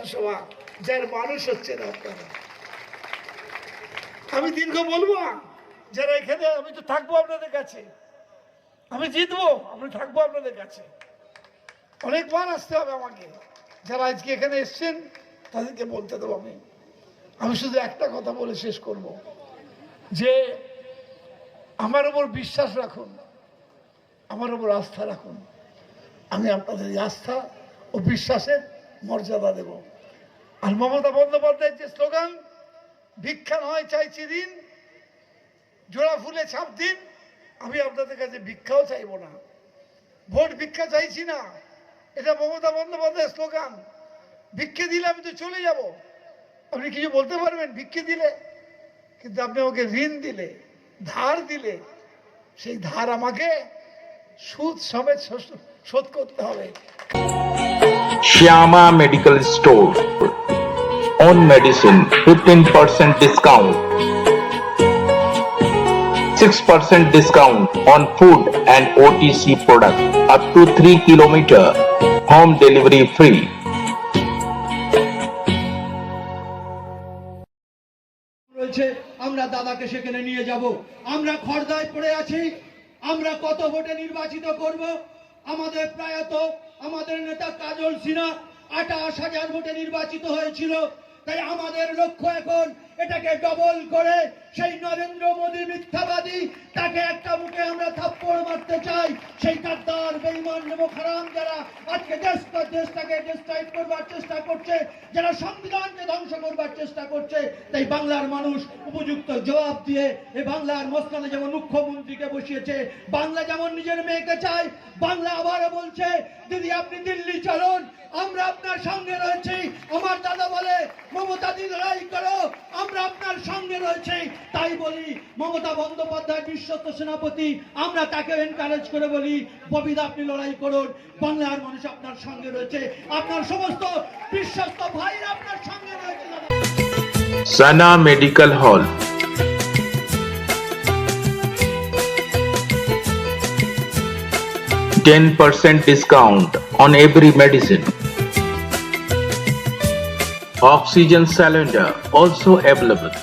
বিধানসভা, যার মানুষ হচ্ছেন আপনারা। আমি দীর্ঘ বলবো না, যারা এখানে, আমি তো থাকবো আপনাদের কাছে, আমি জিতবো, আমি থাকবো আপনাদের কাছে, অনেকবার আসতে হবে আমাকে। যারা আজকে এখানে এসছেন তাদেরকে বলতে দেবো। আমি শুধু একটা কথা বলে শেষ করব, যে আমার উপর বিশ্বাস রাখুন, আমার উপর আস্থা রাখুন। আমি আপনাদের এই আস্থা ও বিশ্বাসের মর্যাদা দেব। আর মমতা বন্দ্যোপাধ্যায়ের যে স্লোগান, ভিক্ষা নয় চাইছি ঋণ, জোড়া ফুলে ছাপ দিন, আমি আপনাদের কাছে ভিক্ষাও চাইব না, ভোট ভিক্ষা চাইছি না। এটা মমতা বন্দ্যোপাধ্যায়ের স্লোগান। ভিক্ষে দিলে আমি তো চলে যাব, আপনি কিছু বলতে পারবেন ভিক্ষে দিলে, কিন্তু আপনি আমাকে ঋণ দিলে, ধার দিলে, সেই ধার আমাকে সুদ সমেত শোধ করতে হবে। Shyama Medical Store. On medicine, 15% discount. 6% discount on food and OTC products. Up to 3 kilometer. Home delivery free. আমরা দাদাকে সেখানে নিয়ে যাব। আমরা খড়দায় পড়ে আছি, আমরা কত ভোটে নির্বাচিত করব। আমাদের প্রয়াত আমাদের নেতা কাজল সিনহা 28,000 ভোটে নির্বাচিত হয়েছিল। তাই আমাদের লক্ষ্য এখন এটাকে ডবল করে সেই নরেন্দ্র মোদী মিথ্যাবাদী, তাকে একটা মুখে আমরা থাপ্পড় মারতে চাই। সেই গাদ্দার বেঈমান হারাম যারা আজকে দেশটাকে ডিস্ট্রয় করবার চেষ্টা করছে, যারা সংবিধানকে ধ্বংস করবার চেষ্টা করছে, তাই বাংলার মানুষ উপযুক্ত জবাব দিয়ে এই বাংলার মসনদে যেমন মুখ্যমন্ত্রীকে বসিয়েছে, বাংলা যেমন নিজের মেয়েকে চায়, বাংলা আবারও বলছে দিদি আপনি দিল্লি চলুন, আমরা আপনার সঙ্গে রয়েছি। আমার দাদা বলে মমতা দি লড়াই করো, আমরা আপনার সঙ্গে রয়েছি। তাই বলি মমতা বন্দ্যোপাধ্যায় বিশ্বস্ত সেনাপতি, আমরা তাকে এনকারেজ করে বলি ববিদা আপনি লড়াই করুন, বাংলার মানুষ আপনার সঙ্গে রয়েছে, আপনার সমস্ত বিশ্বস্ত ভাইরা আপনার সঙ্গে রয়েছে। Sana Medical Hall. 10% discount on every medicine. Oxygen cylinder also available.